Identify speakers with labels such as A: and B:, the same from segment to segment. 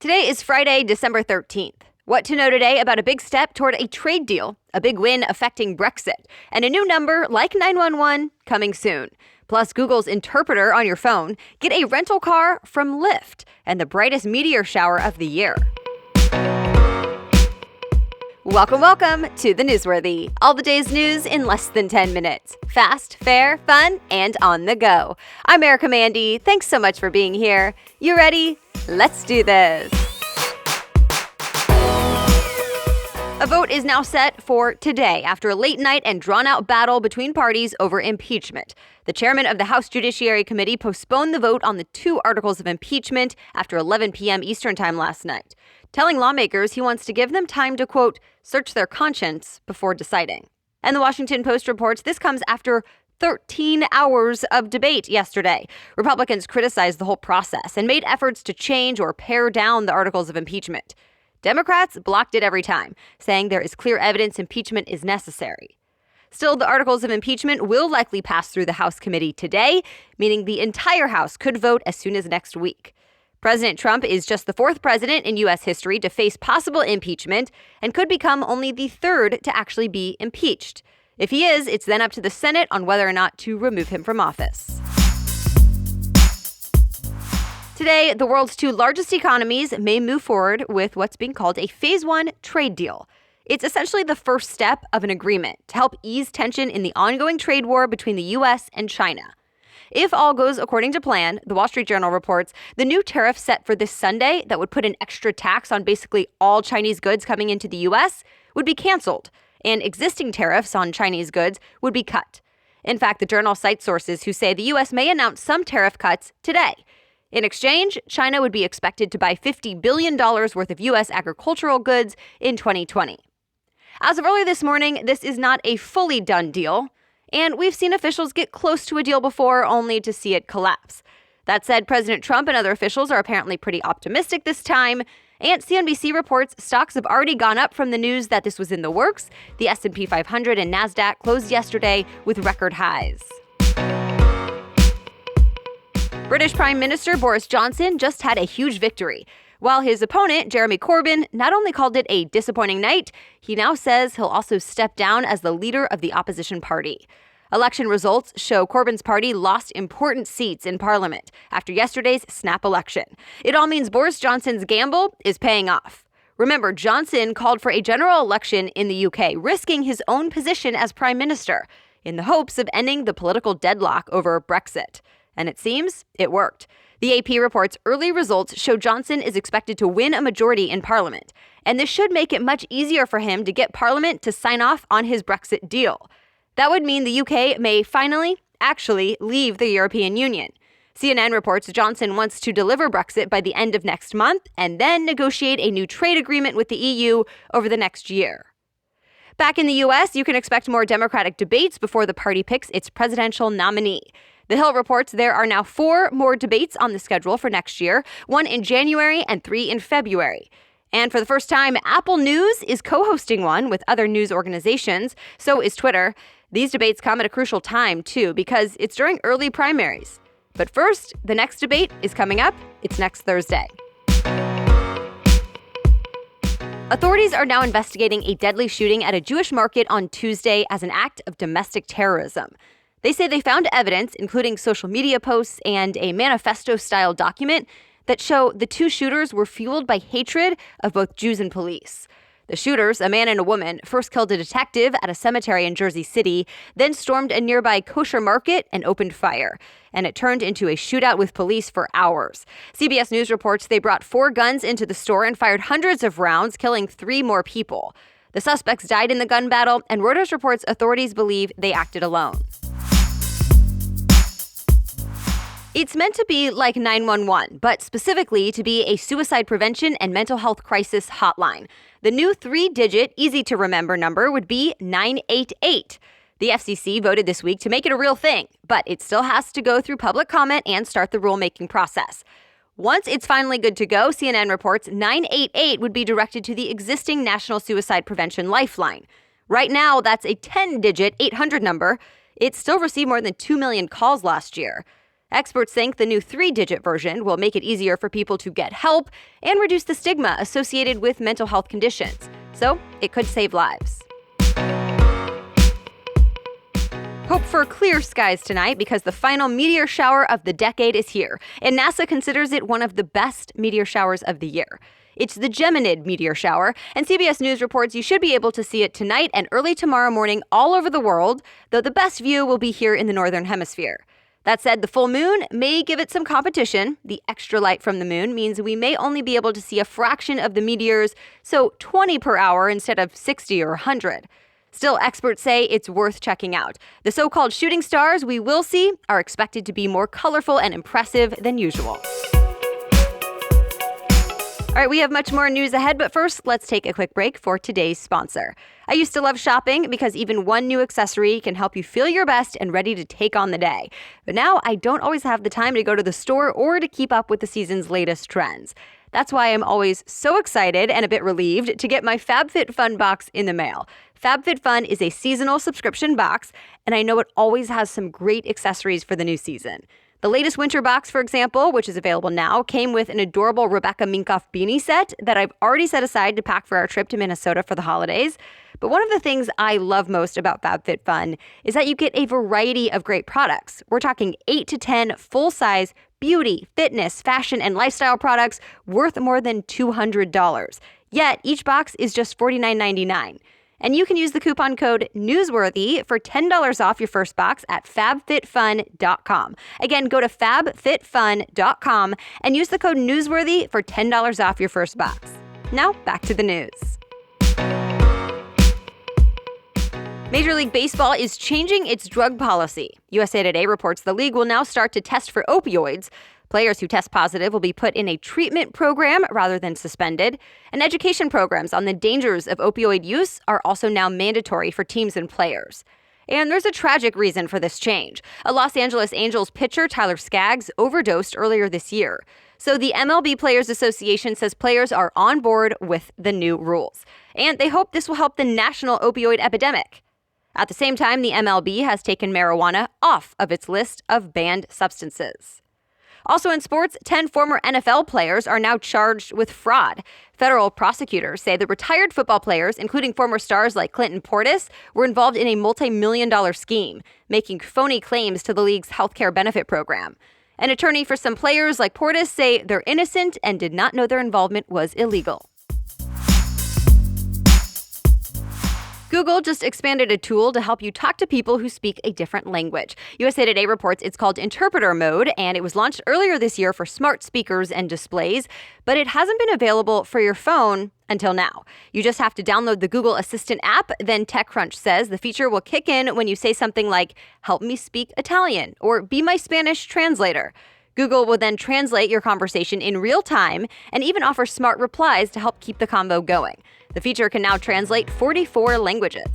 A: Today is Friday, December 13th. What to know today about a big step toward a trade deal, a big win affecting Brexit, and a new number like 911 coming soon. Plus, Google's interpreter on your phone, get a rental car from Lyft, and the brightest meteor shower of the year. Welcome to the Newsworthy. All the day's news in less than 10 minutes. Fast, fair, fun, and on the go. I'm Erica Mandy. Thanks so much for being here. You ready? Let's do this. A vote is now set for today after a late night and drawn-out battle between parties over impeachment. The chairman of the House Judiciary Committee postponed the vote on the two articles of impeachment after 11 p.m. Eastern Time last night, telling lawmakers he wants to give them time to, quote, search their conscience before deciding. And the Washington Post reports this comes after 13 hours of debate yesterday. Republicans criticized the whole process and made efforts to change or pare down the articles of impeachment. Democrats blocked it every time, saying there is clear evidence impeachment is necessary. Still, the articles of impeachment will likely pass through the House committee today, meaning the entire House could vote as soon as next week. President Trump is just the fourth president in U.S. history to face possible impeachment and could become only the third to actually be impeached. If he is, it's then up to the Senate on whether or not to remove him from office. Today, the world's two largest economies may move forward with what's being called a Phase 1 trade deal. It's essentially the first step of an agreement to help ease tension in the ongoing trade war between the U.S. and China. If all goes according to plan, the Wall Street Journal reports the new tariff set for this Sunday that would put an extra tax on basically all Chinese goods coming into the U.S. would be canceled, and existing tariffs on Chinese goods would be cut. In fact, the journal cites sources who say the U.S. may announce some tariff cuts today. In exchange, China would be expected to buy $50 billion worth of U.S. agricultural goods in 2020. As of earlier this morning, this is not a fully done deal, and we've seen officials get close to a deal before only to see it collapse. That said, President Trump and other officials are apparently pretty optimistic this time, and CNBC reports stocks have already gone up from the news that this was in the works. The S&P 500 and NASDAQ closed yesterday with record highs. British Prime Minister Boris Johnson just had a huge victory, while his opponent, Jeremy Corbyn, not only called it a disappointing night, he now says he'll also step down as the leader of the opposition party. Election results show Corbyn's party lost important seats in Parliament after yesterday's snap election. It all means Boris Johnson's gamble is paying off. Remember, Johnson called for a general election in the UK, risking his own position as Prime Minister, in the hopes of ending the political deadlock over Brexit. And it seems it worked. The AP reports early results show Johnson is expected to win a majority in Parliament, and this should make it much easier for him to get Parliament to sign off on his Brexit deal. That would mean the UK may finally, actually, leave the European Union. CNN reports Johnson wants to deliver Brexit by the end of next month and then negotiate a new trade agreement with the EU over the next year. Back in the U.S., you can expect more Democratic debates before the party picks its presidential nominee. The Hill reports there are now 4 more debates on the schedule for next year, 1 in January and 3 in February. And for the first time, Apple News is co-hosting one with other news organizations. So is Twitter. These debates come at a crucial time, too, because it's during early primaries. But first, the next debate is coming up. It's next Thursday. Authorities are now investigating a deadly shooting at a Jewish market on Tuesday as an act of domestic terrorism. They say they found evidence, including social media posts and a manifesto-style document, that show the two shooters were fueled by hatred of both Jews and police. The shooters, a man and a woman, first killed a detective at a cemetery in Jersey City, then stormed a nearby kosher market and opened fire. And it turned into a shootout with police for hours. CBS News reports they brought 4 guns into the store and fired hundreds of rounds, killing 3 more people. The suspects died in the gun battle, and Reuters reports authorities believe they acted alone. It's meant to be like 911, but specifically to be a suicide prevention and mental health crisis hotline. The new 3-digit, easy-to-remember number would be 988. The FCC voted this week to make it a real thing, but it still has to go through public comment and start the rulemaking process. Once it's finally good to go, CNN reports 988 would be directed to the existing National Suicide Prevention Lifeline. Right now, that's a 10-digit 800 number. It still received more than 2 million calls last year. Experts think the new 3-digit version will make it easier for people to get help and reduce the stigma associated with mental health conditions. So it could save lives. Hope for clear skies tonight because the final meteor shower of the decade is here, and NASA considers it one of the best meteor showers of the year. It's the Geminid meteor shower, and CBS News reports you should be able to see it tonight and early tomorrow morning all over the world, though the best view will be here in the Northern Hemisphere. That said, the full moon may give it some competition. The extra light from the moon means we may only be able to see a fraction of the meteors, so 20 per hour instead of 60 or 100. Still, experts say it's worth checking out. The so-called shooting stars we will see are expected to be more colorful and impressive than usual. All right, we have much more news ahead, but first, let's take a quick break for today's sponsor. I used to love shopping because even one new accessory can help you feel your best and ready to take on the day. But now I don't always have the time to go to the store or to keep up with the season's latest trends. That's why I'm always so excited and a bit relieved to get my FabFitFun box in the mail. FabFitFun is a seasonal subscription box, and I know it always has some great accessories for the new season. The latest winter box, for example, which is available now, came with an adorable Rebecca Minkoff beanie set that I've already set aside to pack for our trip to Minnesota for the holidays. But one of the things I love most about FabFitFun is that you get a variety of great products. We're talking 8 to 10 full-size beauty, fitness, fashion, and lifestyle products worth more than $200. Yet each box is just $49.99. And you can use the coupon code NEWSWORTHY for $10 off your first box at fabfitfun.com. Again, go to fabfitfun.com and use the code NEWSWORTHY for $10 off your first box. Now, back to the news. Major League Baseball is changing its drug policy. USA Today reports the league will now start to test for opioids. Players who test positive will be put in a treatment program rather than suspended. And education programs on the dangers of opioid use are also now mandatory for teams and players. And there's a tragic reason for this change. A Los Angeles Angels pitcher, Tyler Skaggs, overdosed earlier this year. So the MLB Players Association says players are on board with the new rules. And they hope this will help the national opioid epidemic. At the same time, the MLB has taken marijuana off of its list of banned substances. Also in sports, 10 former NFL players are now charged with fraud. Federal prosecutors say the retired football players, including former stars like Clinton Portis, were involved in a multi-million-dollar scheme, making phony claims to the league's healthcare benefit program. An attorney for some players like Portis say they're innocent and did not know their involvement was illegal. Google just expanded a tool to help you talk to people who speak a different language. USA Today reports it's called Interpreter Mode, and it was launched earlier this year for smart speakers and displays, but it hasn't been available for your phone until now. You just have to download the Google Assistant app, then TechCrunch says the feature will kick in when you say something like, "Help me speak Italian," or "Be my Spanish translator." Google will then translate your conversation in real time and even offer smart replies to help keep the convo going. The feature can now translate 44 languages.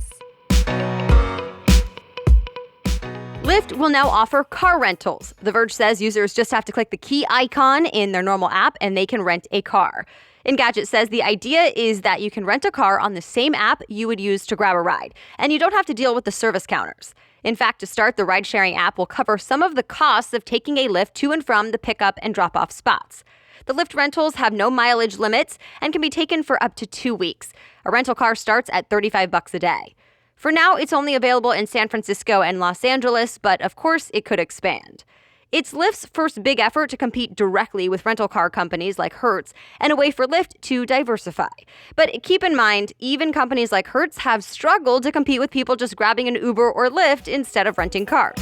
A: Lyft will now offer car rentals. The Verge says users just have to click the key icon in their normal app and they can rent a car. Engadget says the idea is that you can rent a car on the same app you would use to grab a ride, and you don't have to deal with the service counters. In fact, to start, the ride-sharing app will cover some of the costs of taking a Lyft to and from the pickup and drop-off spots. The Lyft rentals have no mileage limits and can be taken for up to 2 weeks. A rental car starts at $35 a day. For now, it's only available in San Francisco and Los Angeles, but of course, it could expand. It's Lyft's first big effort to compete directly with rental car companies like Hertz and a way for Lyft to diversify. But keep in mind, even companies like Hertz have struggled to compete with people just grabbing an Uber or Lyft instead of renting cars.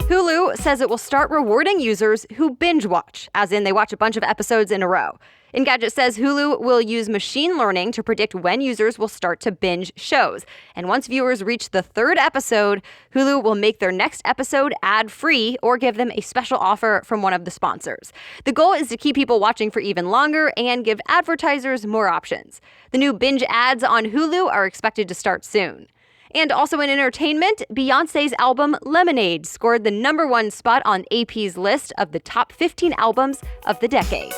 A: Hulu says it will start rewarding users who binge watch, as in they watch a bunch of episodes in a row. Engadget says Hulu will use machine learning to predict when users will start to binge shows. And once viewers reach the 3rd episode, Hulu will make their next episode ad-free or give them a special offer from one of the sponsors. The goal is to keep people watching for even longer and give advertisers more options. The new binge ads on Hulu are expected to start soon. And also in entertainment, Beyoncé's album Lemonade scored the #1 spot on AP's list of the top 15 albums of the decade.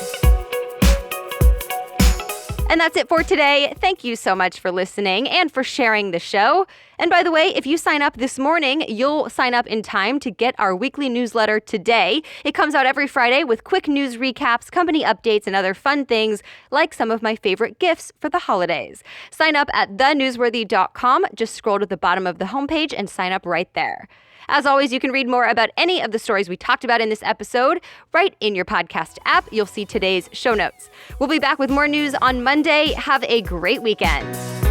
A: And that's it for today. Thank you so much for listening and for sharing the show. And by the way, if you sign up this morning, you'll sign up in time to get our weekly newsletter today. It comes out every Friday with quick news recaps, company updates, and other fun things like some of my favorite gifts for the holidays. Sign up at thenewsworthy.com. Just scroll to the bottom of the homepage and sign up right there. As always, you can read more about any of the stories we talked about in this episode right in your podcast app. You'll see today's show notes. We'll be back with more news on Monday. Have a great weekend.